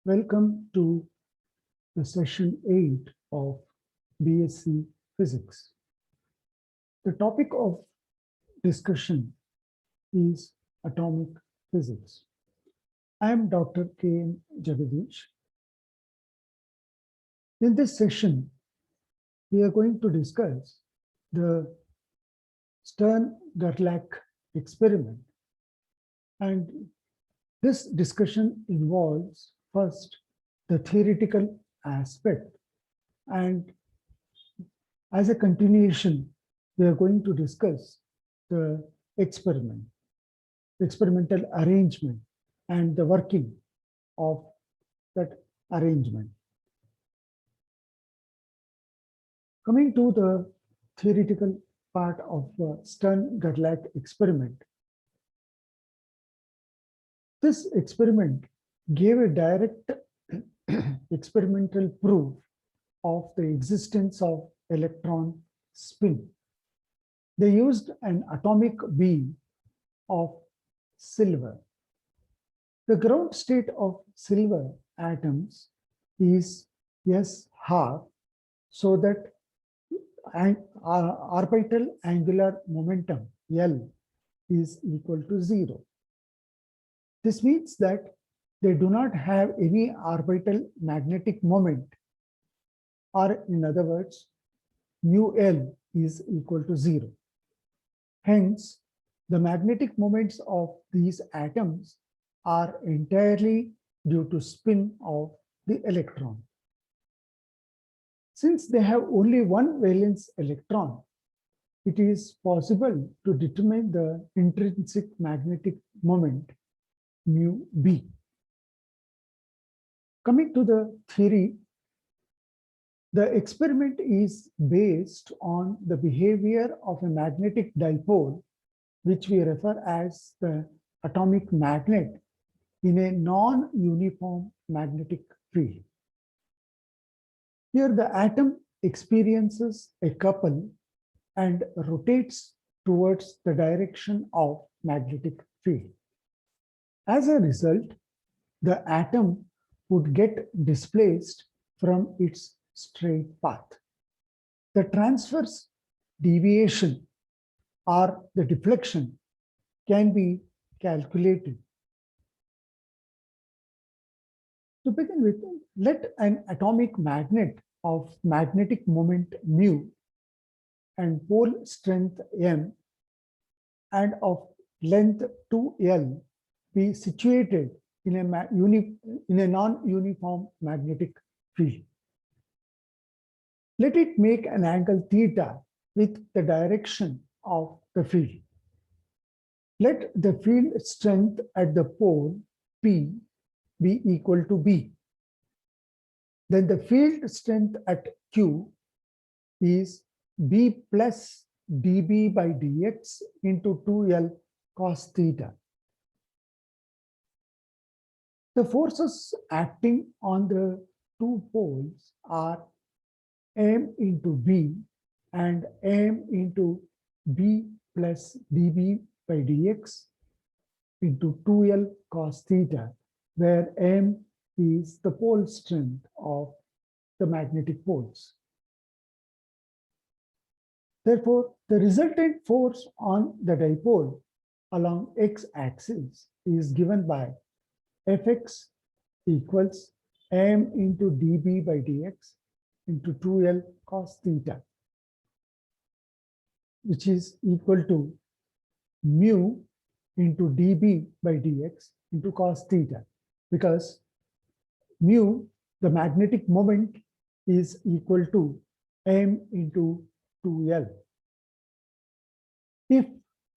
Welcome to the session 8 of BSc Physics. The topic of discussion is atomic physics. I am Dr. K.M. Jagadish. In this session, we are going to discuss the Stern-Gerlach experiment. And this discussion involves first the theoretical aspect, and as a continuation, we are going to discuss the experimental arrangement and the working of that arrangement. Coming to the theoretical part of the Stern-Gerlach experiment, this experiment gave a direct experimental proof of the existence of electron spin. They used an atomic beam of silver. The ground state of silver atoms is S12, so that orbital angular momentum L is equal to 0. This means that they do not have any orbital magnetic moment, or in other words, mu L is equal to 0. Hence, the magnetic moments of these atoms are entirely due to spin of the electron. Since they have only one valence electron, it is possible to determine the intrinsic magnetic moment mu B. Coming to the theory, the experiment is based on the behavior of a magnetic dipole, which we refer as the atomic magnet, in a non-uniform magnetic field. Here the atom experiences a couple and rotates towards the direction of magnetic field. As a result, the atom would get displaced from its straight path. The transverse deviation or the deflection can be calculated. To begin with, let an atomic magnet of magnetic moment mu and pole strength m and of length 2L be situated in a non-uniform magnetic field. Let it make an angle theta with the direction of the field. Let the field strength at the pole P be equal to B. Then the field strength at Q is B plus dB by dx into 2L cos theta. The forces acting on the two poles are m into B and m into B plus dB by dx into 2L cos theta, where m is the pole strength of the magnetic poles. Therefore, the resultant force on the dipole along x-axis is given by Fx equals m into dB by dx into 2L cos theta, which is equal to mu into dB by dx into cos theta, because mu, the magnetic moment, is equal to m into 2L. If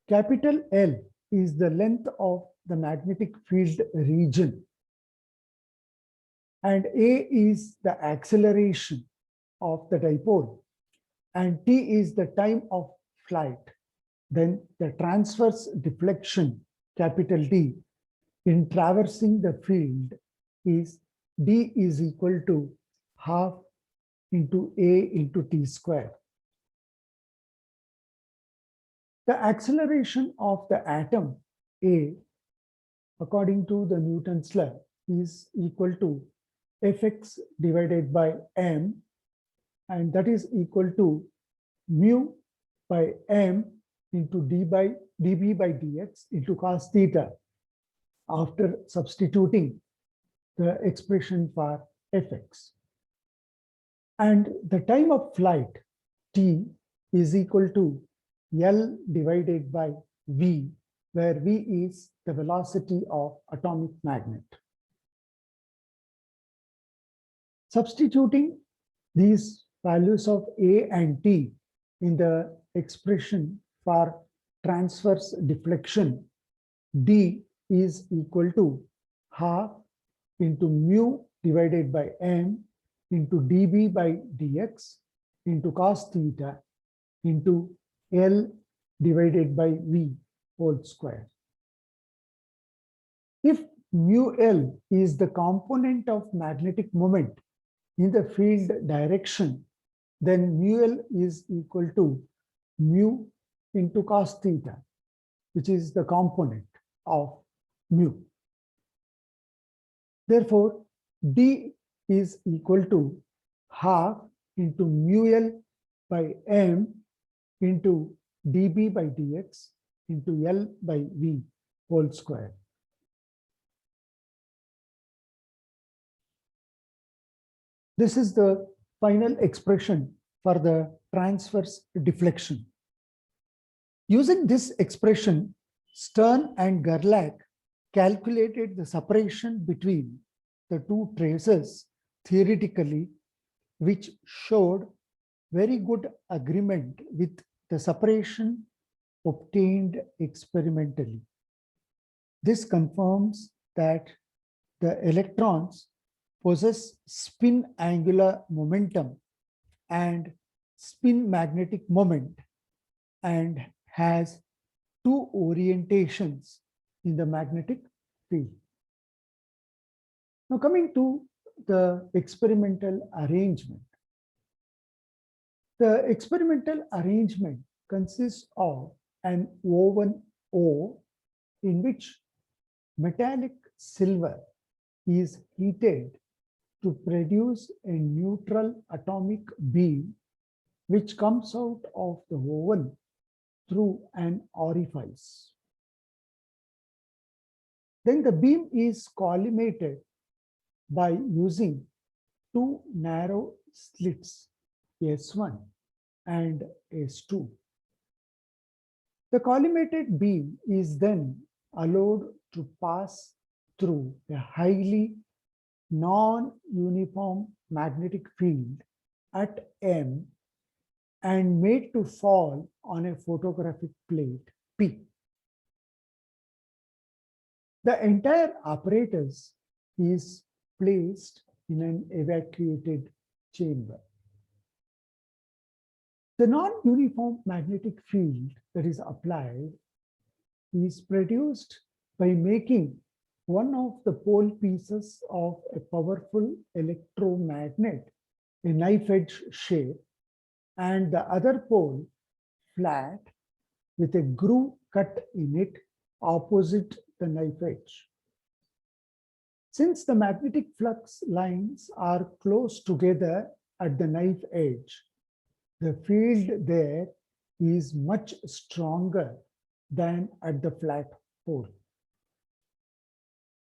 capital L is the length of the magnetic field region and A is the acceleration of the dipole and T is the time of flight, then the transverse deflection, capital D, in traversing the field is D is equal to half into A into T square. The acceleration of the atom A, according to the Newton's law, is equal to Fx divided by m, and that is equal to mu by m into dB by dx into cos theta after substituting the expression for Fx. And the time of flight t is equal to L divided by V, where V is the velocity of atomic magnet. Substituting these values of A and T in the expression for transverse deflection, D is equal to half into mu divided by m into dB by dx into cos theta into L divided by V whole square. If mu L is the component of magnetic moment in the field direction, then mu L is equal to mu into cos theta, which is the component of mu. Therefore, D is equal to half into mu L by m into dB by dx into L by V whole square. This is the final expression for the transverse deflection. Using this expression, Stern and Gerlach calculated the separation between the two traces theoretically, which showed very good agreement with the separation obtained experimentally. This confirms that the electrons possess spin angular momentum and spin magnetic moment and has two orientations in the magnetic field. Now coming to the experimental arrangement. The experimental arrangement consists of an oven O in which metallic silver is heated to produce a neutral atomic beam which comes out of the oven through an orifice. Then the beam is collimated by using two narrow slits, S1 and S2. The collimated beam is then allowed to pass through a highly non-uniform magnetic field at M and made to fall on a photographic plate P. The entire apparatus is placed in an evacuated chamber. The non-uniform magnetic field that is applied is produced by making one of the pole pieces of a powerful electromagnet a knife edge shape and the other pole flat with a groove cut in it opposite the knife edge. Since the magnetic flux lines are close together at the knife edge, the field there is much stronger than at the flat pole.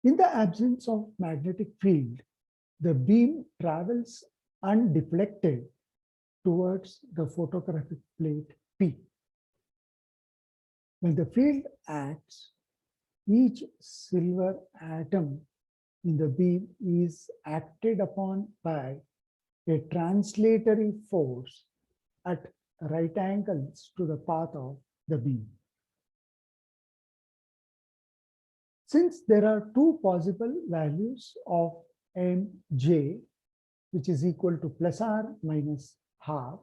In the absence of magnetic field, the beam travels undeflected towards the photographic plate P. When the field acts, each silver atom in the beam is acted upon by a translatory force at right angles to the path of the beam. Since there are two possible values of mj, which is equal to plus or minus half,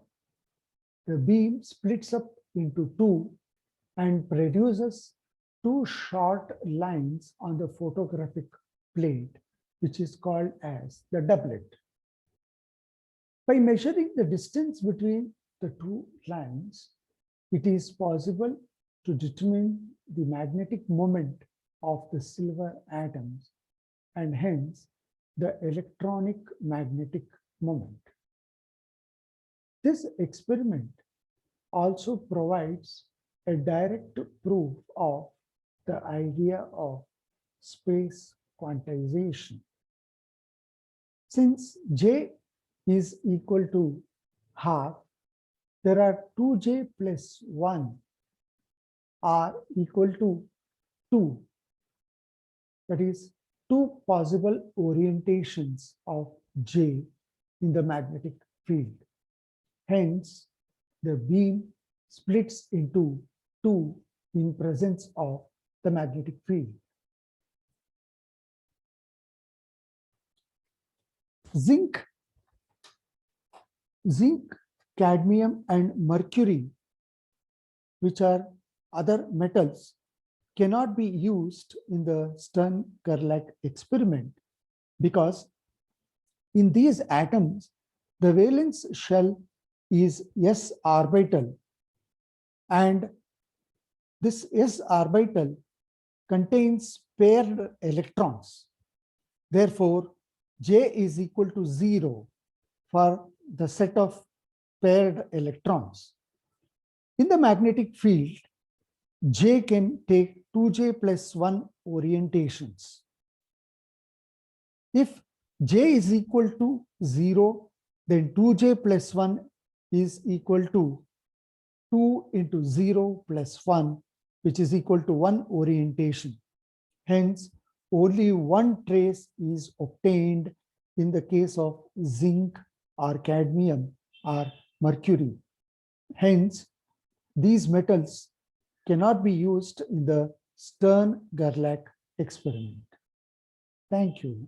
the beam splits up into two and produces two short lines on the photographic plate, which is called as the doublet. By measuring the distance between the two lines, it is possible to determine the magnetic moment of the silver atoms and hence the electronic magnetic moment. This experiment also provides a direct proof of the idea of space quantization. Since J is equal to half, there are 2J plus 1 are equal to 2. That is, two possible orientations of J in the magnetic field. Hence, the beam splits into two in presence of the magnetic field. Zinc, cadmium, and mercury, which are other metals, cannot be used in the Stern-Gerlach experiment because in these atoms, the valence shell is s orbital, and this s orbital contains paired electrons. Therefore, J is equal to 0 for the set of paired electrons. In the magnetic field, J can take 2J plus 1 orientations. If J is equal to 0, then 2J plus 1 is equal to 2 into 0 plus 1, which is equal to 1 orientation. Hence, only one trace is obtained in the case of zinc or cadmium or mercury. Hence, these metals cannot be used in the Stern-Gerlach experiment. Thank you.